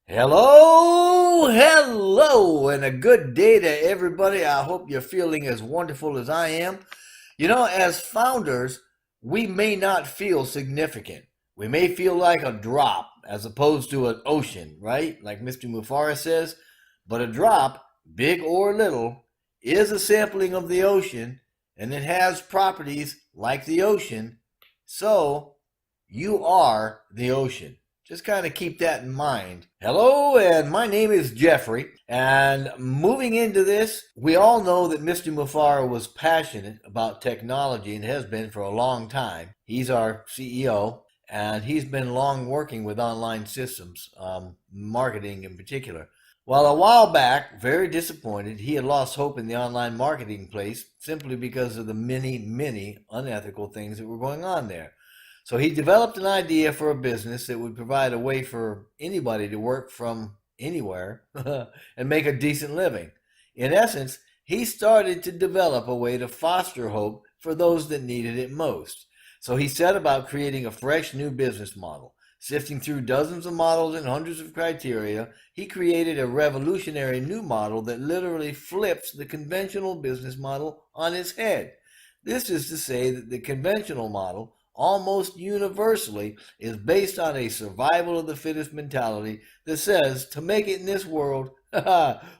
Hello, and a good day to everybody. I hope you're feeling as wonderful as I am. As founders, we may not feel significant. We may feel like a drop as opposed to an ocean, right? Like Mr. Mufara says. But a drop, big or little, is a sampling of the ocean, and it has properties like the ocean. So, you are the ocean. Just kind of keep that in mind. Hello, and my name is Jeffrey. And moving into this, we all know that Mr. Mufara was passionate about technology and has been for a long time. He's our CEO, and he's been long working with online systems, marketing in particular. Well, a while back, very disappointed, he had lost hope in the online marketing place simply because of the many unethical things that were going on there. So he developed an idea for a business that would provide a way for anybody to work from anywhere and make a decent living. In essence, he started to develop a way to foster hope for those that needed it most. So he set about creating a fresh new business model. Sifting through dozens of models and hundreds of criteria, he created a revolutionary new model that literally flips the conventional business model on its head. This is to say that the conventional model, almost universally, is based on a survival of the fittest mentality that says to make it in this world,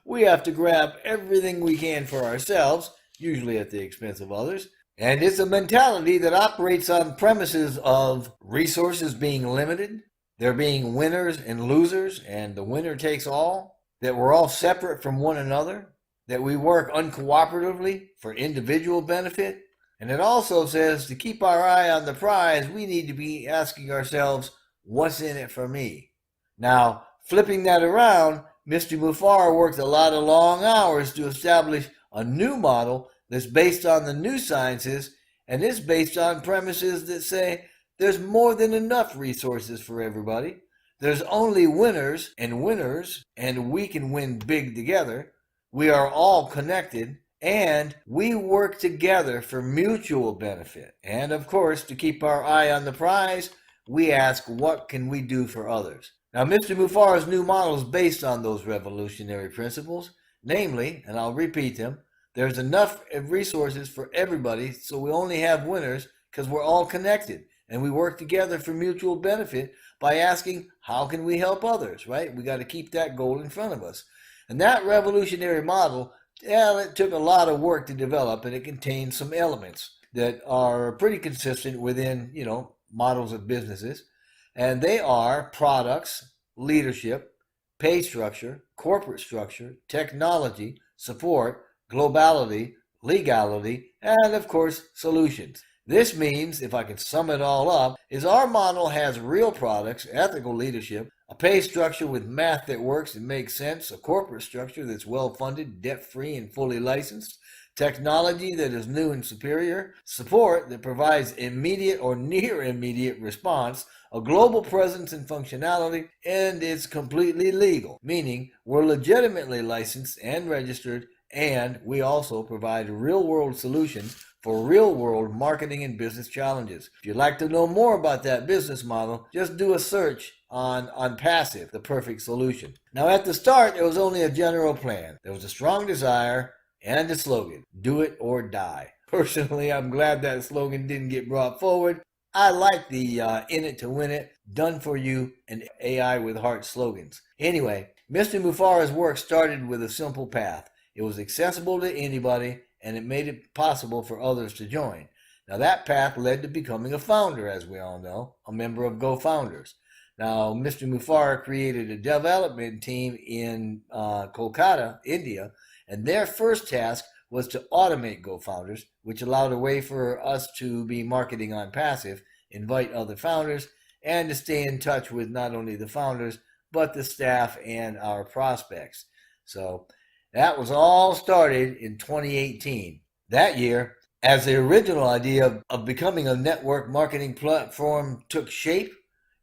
we have to grab everything we can for ourselves, usually at the expense of others. And it's a mentality that operates on premises of resources being limited, there being winners and losers, and the winner takes all, that we're all separate from one another, that we work uncooperatively for individual benefit. And it also says to keep our eye on the prize, we need to be asking ourselves, what's in it for me? Now, flipping that around, Mr. Mufar worked a lot of long hours to establish a new model that's based on the new sciences, and it's based on premises that say there's more than enough resources for everybody. There's only winners, and we can win big together. We are all connected, and we work together for mutual benefit. And of course, to keep our eye on the prize, we ask, what can we do for others? Now, Mr. Mufara's new model is based on those revolutionary principles, namely, and I'll repeat them, there's enough resources for everybody, so we only have winners because we're all connected and we work together for mutual benefit by asking, how can we help others, right? We got to keep that goal in front of us. And that revolutionary model, it took a lot of work to develop, and it contains some elements that are pretty consistent within, models of businesses. And they are products, leadership, pay structure, corporate structure, technology, support, globality, legality, and of course, solutions. This means, if I can sum it all up, is our model has real products, ethical leadership, a pay structure with math that works and makes sense, a corporate structure that's well-funded, debt-free, and fully licensed, technology that is new and superior, support that provides immediate or near immediate response, a global presence and functionality, and it's completely legal, meaning we're legitimately licensed and registered, and we also provide real-world solutions for real-world marketing and business challenges. If you'd like to know more about that business model, just do a search on Onpassive, the perfect solution. Now, at the start, there was only a general plan. There was a strong desire and a slogan, do it or die. Personally, I'm glad that slogan didn't get brought forward. I like the in it to win it, done for you, and AI with heart slogans. Anyway, Mr. Mufara's work started with a simple path. It was accessible to anybody, and it made it possible for others to join. Now, that path led to becoming a founder, as we all know, a member of GoFounders. Now, Mr. Mufara created a development team in Kolkata, India, and their first task was to automate GoFounders, which allowed a way for us to be marketing Onpassive, invite other founders, and to stay in touch with not only the founders, but the staff and our prospects. So that was all started in 2018. That year, as the original idea of becoming a network marketing platform took shape,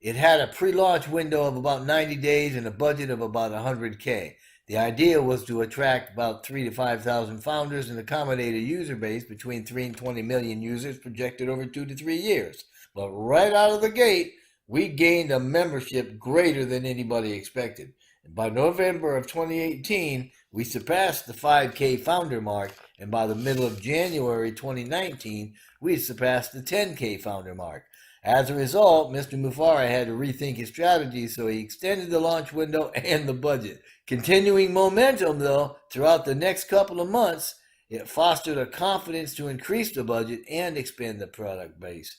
it had a pre-launch window of about 90 days and a budget of about $100K. The idea was to attract about 3,000 to 5,000 founders and accommodate a user base between 3 and 20 million users projected over 2 to 3 years. But right out of the gate, we gained a membership greater than anybody expected. And by November of 2018, we surpassed the 5K founder mark, and by the middle of January 2019, we surpassed the 10K founder mark. As a result, Mr. Mufara had to rethink his strategy, so he extended the launch window and the budget. Continuing momentum, though, throughout the next couple of months, it fostered a confidence to increase the budget and expand the product base.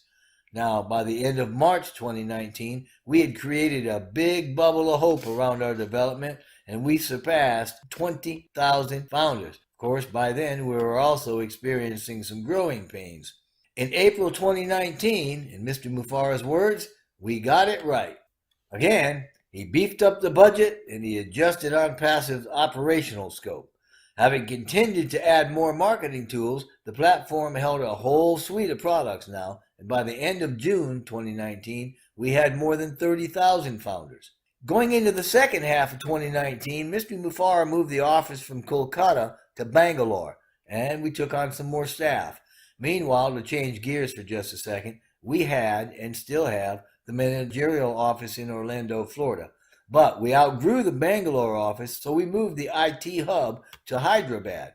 Now, by the end of March 2019, we had created a big bubble of hope around our development, and we surpassed 20,000 founders. Of course, by then, we were also experiencing some growing pains. In April 2019, in Mr. Mufara's words, we got it right. Again, he beefed up the budget and he adjusted Onpassive's operational scope. Having continued to add more marketing tools, the platform held a whole suite of products now, and by the end of June 2019, we had more than 30,000 founders. Going into the second half of 2019, Mr. Mufara moved the office from Kolkata to Bangalore, and we took on some more staff. Meanwhile, to change gears for just a second, we had and still have the managerial office in Orlando, Florida. But we outgrew the Bangalore office, so we moved the IT hub to Hyderabad.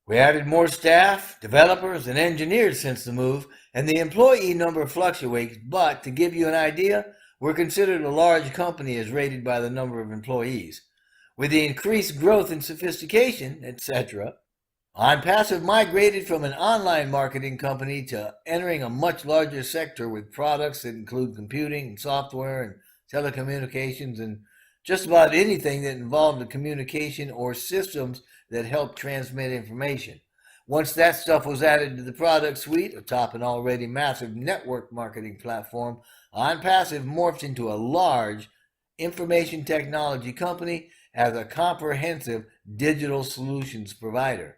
We added more staff, developers, and engineers since the move, and the employee number fluctuates, but to give you an idea, we're considered a large company as rated by the number of employees. With the increased growth and sophistication, etc., Onpassive migrated from an online marketing company to entering a much larger sector with products that include computing and software and telecommunications and just about anything that involved the communication or systems that help transmit information. Once that stuff was added to the product suite atop an already massive network marketing platform, Onpassive morphed into a large information technology company as a comprehensive digital solutions provider.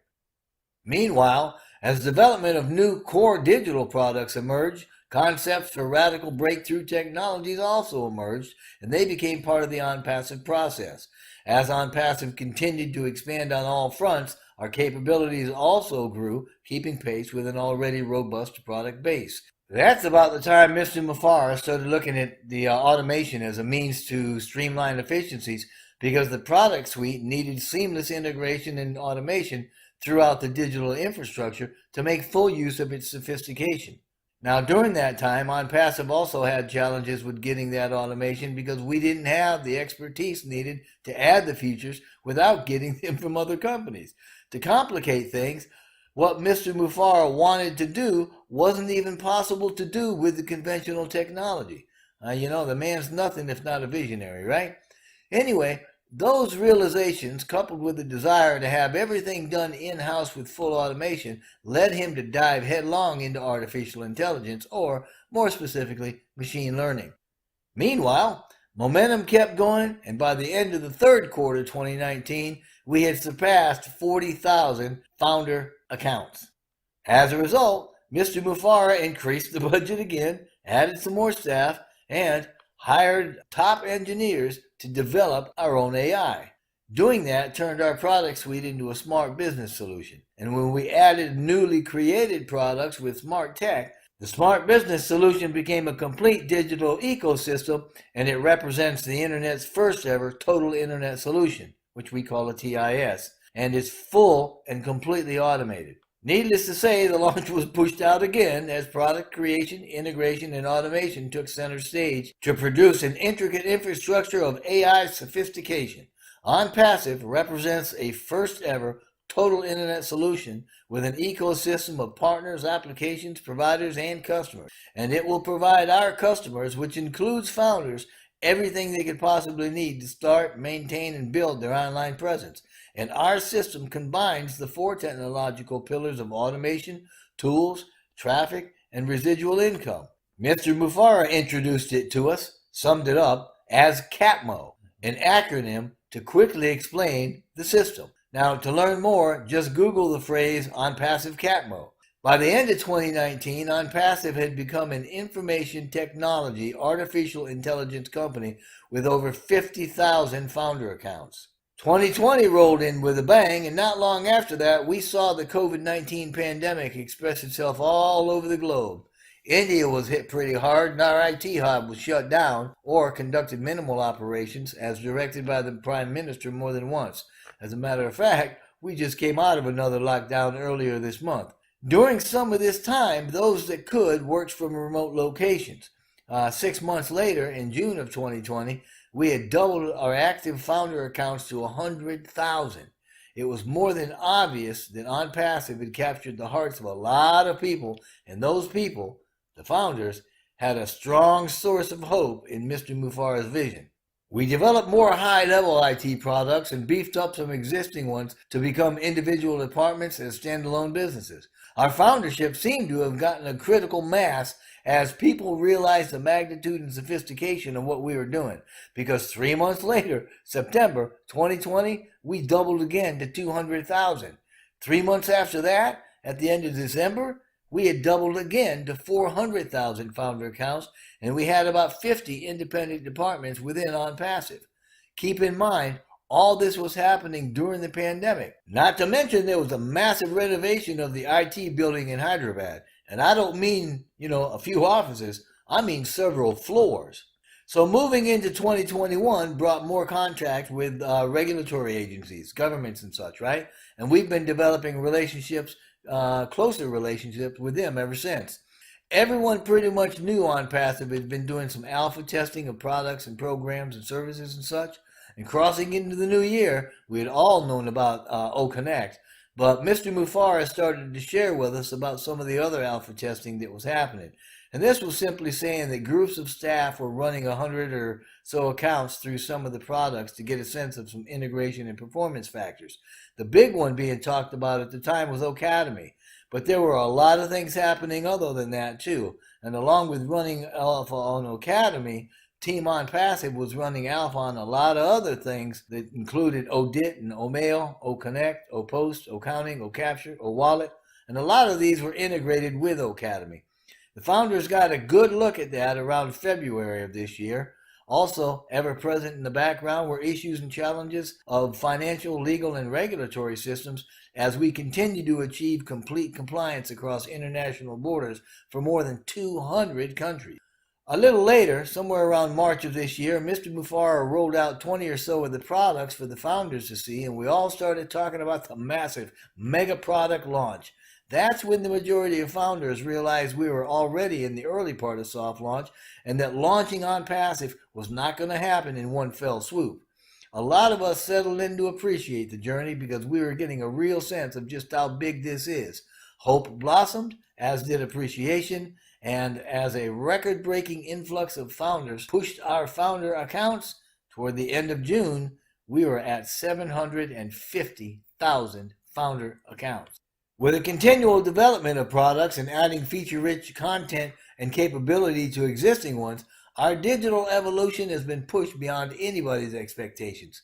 Meanwhile, as development of new core digital products emerged, concepts for radical breakthrough technologies also emerged, and they became part of the Onpassive process. As Onpassive continued to expand on all fronts, our capabilities also grew, keeping pace with an already robust product base. That's about the time Mr. Mufara started looking at the automation as a means to streamline efficiencies, because the product suite needed seamless integration and automation throughout the digital infrastructure to make full use of its sophistication. Now, during that time, Onpassive also had challenges with getting that automation because we didn't have the expertise needed to add the features without getting them from other companies. To complicate things, what Mr. Mufara wanted to do wasn't even possible to do with the conventional technology. The man's nothing if not a visionary, right? Anyway, those realizations, coupled with the desire to have everything done in-house with full automation, led him to dive headlong into artificial intelligence, or more specifically, machine learning. Meanwhile, momentum kept going, and by the end of the third quarter 2019, we had surpassed 40,000 founder accounts. As a result, Mr. Mufara increased the budget again, added some more staff, and hired top engineers to develop our own AI. Doing that turned our product suite into a smart business solution. And when we added newly created products with smart tech, the smart business solution became a complete digital ecosystem, and it represents the internet's first ever total internet solution, which we call a TIS, and is full and completely automated. Needless to say, the launch was pushed out again as product creation, integration, and automation took center stage to produce an intricate infrastructure of AI sophistication. Onpassive represents a first ever total internet solution with an ecosystem of partners, applications, providers, and customers. And it will provide our customers, which includes founders, everything they could possibly need to start, maintain, and build their online presence. And our system combines the four technological pillars of automation, tools, traffic, and residual income. Mr. Mufara introduced it to us, summed it up as CATMO, an acronym to quickly explain the system. Now, to learn more, just Google the phrase Onpassive CATMO. By the end of 2019, Onpassive had become an information technology artificial intelligence company with over 50,000 founder accounts. 2020 rolled in with a bang, and not long after that, we saw the COVID-19 pandemic express itself all over the globe. India was hit pretty hard, and our IT hub was shut down or conducted minimal operations as directed by the Prime Minister more than once. As a matter of fact, we just came out of another lockdown earlier this month. During some of this time, those that could worked from remote locations. 6 months later, in June of 2020, we had doubled our active founder accounts to 100,000. It was more than obvious that Onpassive had captured the hearts of a lot of people, and those people, the founders, had a strong source of hope in Mr. Mufarah's vision. We developed more high-level IT products and beefed up some existing ones to become individual departments as standalone businesses. Our foundership seemed to have gotten a critical mass as people realized the magnitude and sophistication of what we were doing. Because 3 months later, September 2020, we doubled again to 200,000. 3 months after that, at the end of December, we had doubled again to 400,000 founder accounts, and we had about 50 independent departments within Onpassive. Keep in mind, all this was happening during the pandemic. Not to mention there was a massive renovation of the IT building in Hyderabad. And I don't mean, a few offices. I mean several floors. So moving into 2021 brought more contact with regulatory agencies, governments and such, right? And we've been developing relationships, closer relationships with them ever since. Everyone pretty much knew Onpassive had been doing some alpha testing of products and programs and services and such. And crossing into the new year, we had all known about OConnect. But Mr. Mufarah started to share with us about some of the other alpha testing that was happening. And this was simply saying that groups of staff were running 100 or so accounts through some of the products to get a sense of some integration and performance factors. The big one being talked about at the time was Academy. But there were a lot of things happening other than that too. And along with running alpha on Academy, Team Onpassive was running alpha on a lot of other things that included ODIT and OMail, OConnect, OPost, OCounting, OCapture, OWallet, and a lot of these were integrated with Academy. The founders got a good look at that around February of this year. Also, ever present in the background were issues and challenges of financial, legal, and regulatory systems as we continue to achieve complete compliance across international borders for more than 200 countries. A little later, somewhere around March of this year, Mr. Mufarah rolled out 20 or so of the products for the founders to see, and we all started talking about the massive mega product launch. That's when the majority of founders realized we were already in the early part of soft launch and that launching Onpassive was not going to happen in one fell swoop. A lot of us settled in to appreciate the journey because we were getting a real sense of just how big this is. Hope blossomed, as did appreciation, and as a record-breaking influx of founders pushed our founder accounts, toward the end of June, we were at 750,000 founder accounts. With a continual development of products and adding feature-rich content and capability to existing ones, our digital evolution has been pushed beyond anybody's expectations.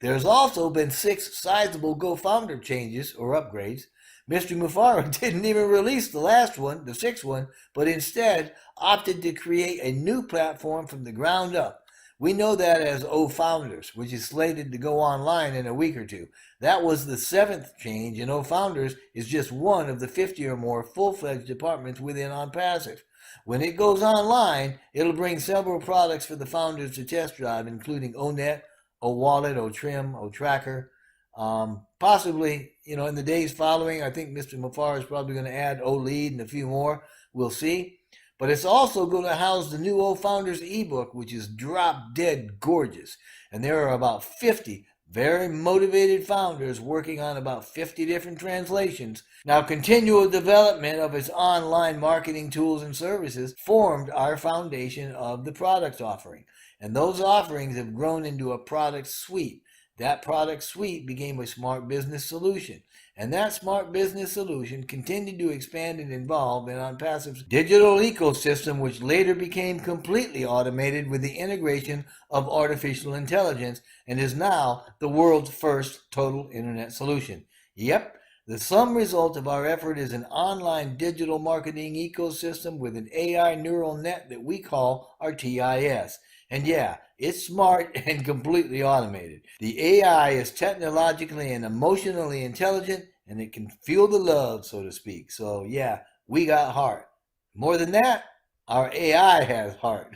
There's also been 6 sizable GoFounder changes or upgrades. Mr. Mufarah didn't even release the last one, the 6th one, but instead opted to create a new platform from the ground up. We know that as Founders, which is slated to go online in a week or two. That was the 7th change, and Founders is just one of the 50 or more full-fledged departments within Onpassive. When it goes online, it'll bring several products for the founders to test drive, including ONet, OWallet, OTrim, OTracker. Possibly, in the days following, I think Mr. Mufarah is probably going to add OLead and a few more. We'll see. But it's also going to house the new Founders ebook, which is drop dead gorgeous. And there are about 50 very motivated founders working on about 50 different translations. Now, continual development of its online marketing tools and services formed our foundation of the product offering. And those offerings have grown into a product suite. That product suite became a smart business solution. And that smart business solution continued to expand and evolve in Onpassive's digital ecosystem, which later became completely automated with the integration of artificial intelligence and is now the world's first total internet solution. Yep, the sum result of our effort is an online digital marketing ecosystem with an AI neural net that we call our TIS. And yeah, it's smart and completely automated. The AI is technologically and emotionally intelligent, and it can feel the love, so to speak. So yeah, we got heart. More than that, our AI has heart.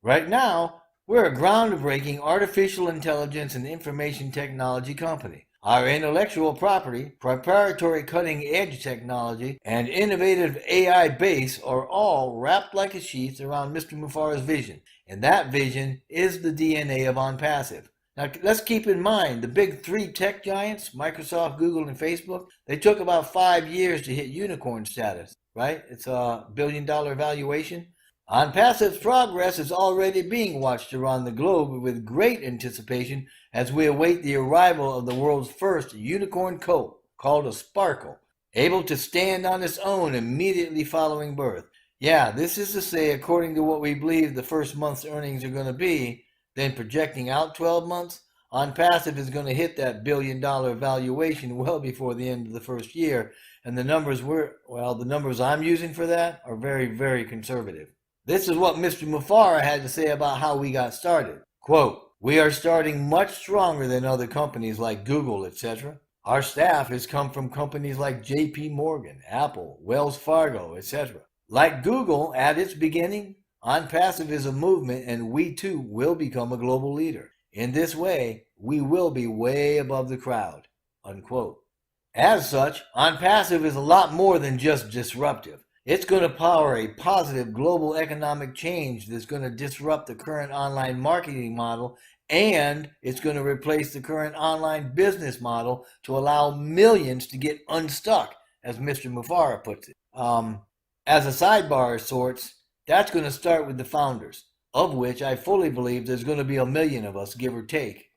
Right now, we're a groundbreaking artificial intelligence and information technology company. Our intellectual property, proprietary cutting edge technology, and innovative AI base are all wrapped like a sheath around Mr. Mufara's vision. And that vision is the DNA of Onpassive. Now, let's keep in mind the big three tech giants, Microsoft, Google, and Facebook, they took about 5 years to hit unicorn status, right? It's a $1 billion valuation. Onpassive's progress is already being watched around the globe with great anticipation as we await the arrival of the world's first unicorn colt, called a sparkle, able to stand on its own immediately following birth. Yeah, this is to say, according to what we believe the first month's earnings are going to be, then projecting out 12 months, Onpassive is going to hit that $1 billion valuation well before the end of the first year. And the numbers the numbers I'm using for that are very, very conservative. This is what Mr. Mufara had to say about how we got started. Quote, "We are starting much stronger than other companies like Google, etc. Our staff has come from companies like JP Morgan, Apple, Wells Fargo, etc. Like Google at its beginning, Onpassive is a movement and we too will become a global leader. In this way, we will be way above the crowd." Unquote. As such, Onpassive is a lot more than just disruptive. It's going to power a positive global economic change that's going to disrupt the current online marketing model, and it's going to replace the current online business model to allow millions to get unstuck, as Mr. Mufara puts it. As a sidebar of sorts, that's going to start with the founders, of which I fully believe there's going to be 1 million of us, give or take,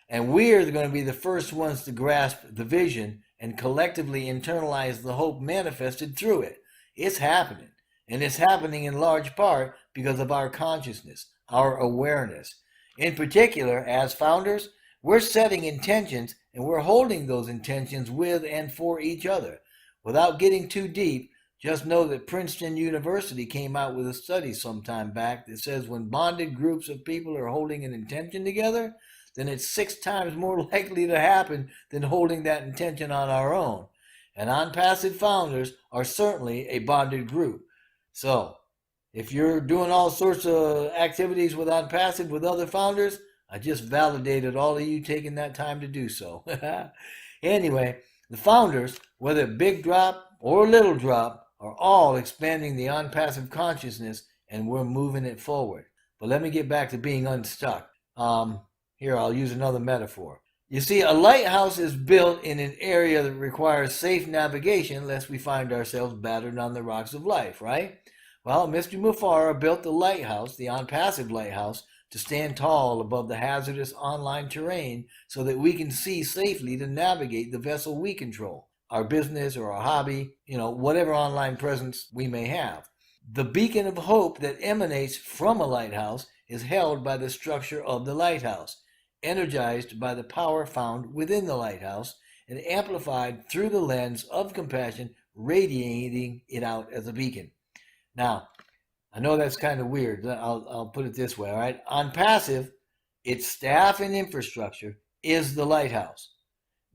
and we're going to be the first ones to grasp the vision and collectively internalize the hope manifested through it. It's happening, and it's happening in large part because of our consciousness, our awareness. In particular, as founders, we're setting intentions and we're holding those intentions with and for each other. Without getting too deep, just know that Princeton University came out with a study some time back that says when bonded groups of people are holding an intention together, then it's 6 times more likely to happen than holding that intention on our own. And Onpassive founders are certainly a bonded group. So, if you're doing all sorts of activities with Onpassive with other founders, I just validated all of you taking that time to do so. Anyway, the founders, whether big drop or little drop, are all expanding the Onpassive consciousness, and we're moving it forward. But let me get back to being unstuck. Here, I'll use another metaphor. You see, a lighthouse is built in an area that requires safe navigation lest we find ourselves battered on the rocks of life, right? Well, Mr. Mufara built the lighthouse, the Onpassive lighthouse, to stand tall above the hazardous online terrain so that we can see safely to navigate the vessel we control, our business or our hobby, whatever online presence we may have. The beacon of hope that emanates from a lighthouse is held by the structure of the lighthouse, energized by the power found within the lighthouse and amplified through the lens of compassion, radiating it out as a beacon. Now, I know that's kind of weird. I'll put it this way, all right? Onpassive, its staff and infrastructure is the lighthouse.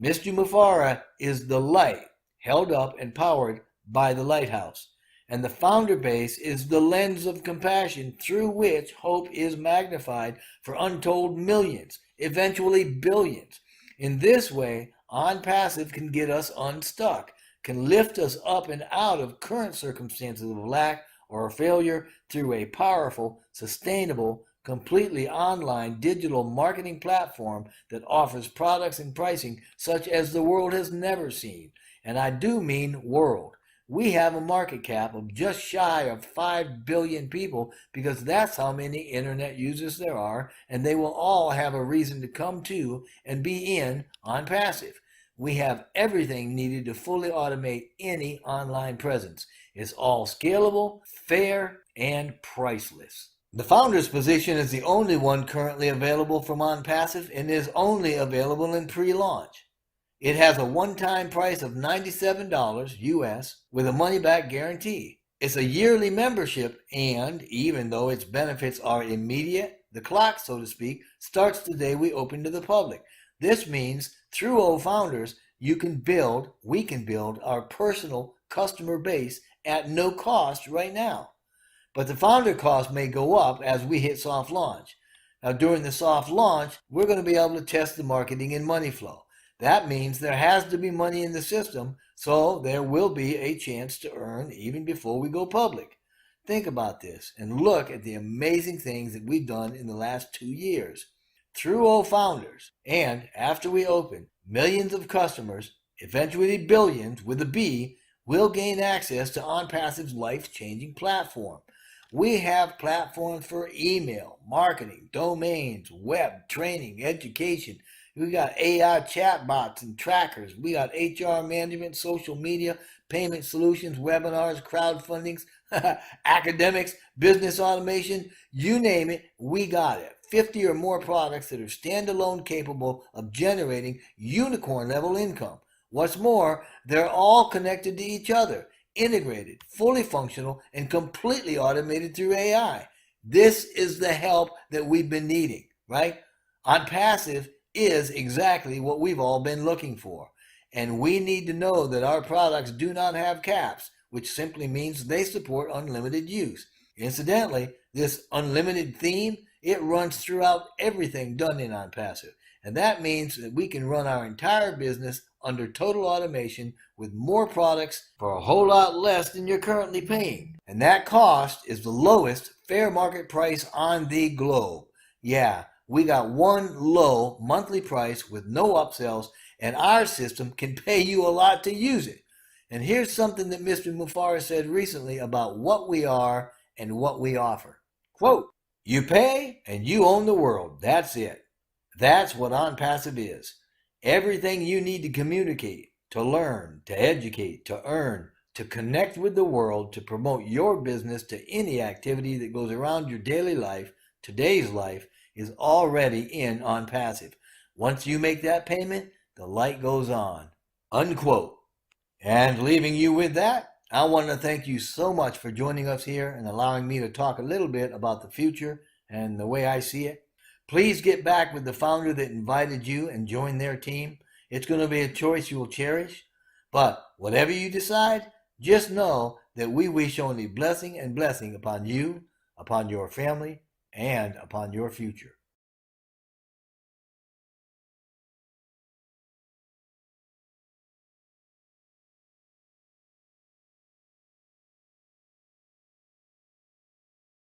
Mr. Mufara is the light held up and powered by the lighthouse. And the founder base is the lens of compassion through which hope is magnified for untold millions, eventually billions. In this way, Onpassive can get us unstuck, can lift us up and out of current circumstances of lack or failure through a powerful, sustainable, completely online digital marketing platform that offers products and pricing such as the world has never seen. And I do mean world. We have a market cap of just shy of 5 billion people because that's how many internet users there are, and they will all have a reason to come to and be in Onpassive. We have everything needed to fully automate any online presence. It's all scalable, fair, and priceless. The founder's position is the only one currently available from Onpassive and is only available in pre-launch. It has a one-time price of $97 US with a money-back guarantee. It's a yearly membership, and even though its benefits are immediate, the clock, so to speak, starts the day we open to the public. This means through founders, we can build our personal customer base at no cost right now. But the founder cost may go up as we hit soft launch. Now, during the soft launch, we're going to be able to test the marketing and money flow. That means there has to be money in the system, so there will be a chance to earn even before we go public. Think about this and look at the amazing things that we've done in the last 2 years. Through O Founders, and after we open, millions of customers, eventually billions with a B, will gain access to Onpassive's life-changing platform. We have platforms for email, marketing, domains, web, training, education. We got AI chatbots and trackers. We got HR management, social media, payment solutions, webinars, crowdfundings, academics, business automation, you name it, we got it. 50 or more products that are standalone capable of generating unicorn level income. What's more, they're all connected to each other, integrated, fully functional, and completely automated through AI. This is the help that we've been needing, right? Onpassive is exactly what we've all been looking for. And we need to know that our products do not have caps, which simply means they support unlimited use. Incidentally, this unlimited theme, it runs throughout everything done in Onpassive. And that means that we can run our entire business under total automation with more products for a whole lot less than you're currently paying. And that cost is the lowest fair market price on the globe. Yeah, we got one low monthly price with no upsells, and our system can pay you a lot to use it. And here's something that Mr. Mufara said recently about what we are and what we offer. Quote, "You pay and you own the world. That's it. That's what Onpassive is. Everything you need to communicate, to learn, to educate, to earn, to connect with the world, to promote your business, to any activity that goes around your daily life, today's life, is already in Onpassive. Once you make that payment, the light goes on." Unquote. And leaving you with that, I want to thank you so much for joining us here and allowing me to talk a little bit about the future and the way I see it. Please get back with the founder that invited you and join their team. It's going to be a choice you will cherish. But whatever you decide, just know that we wish only blessing and blessing upon you, upon your family, and upon your future.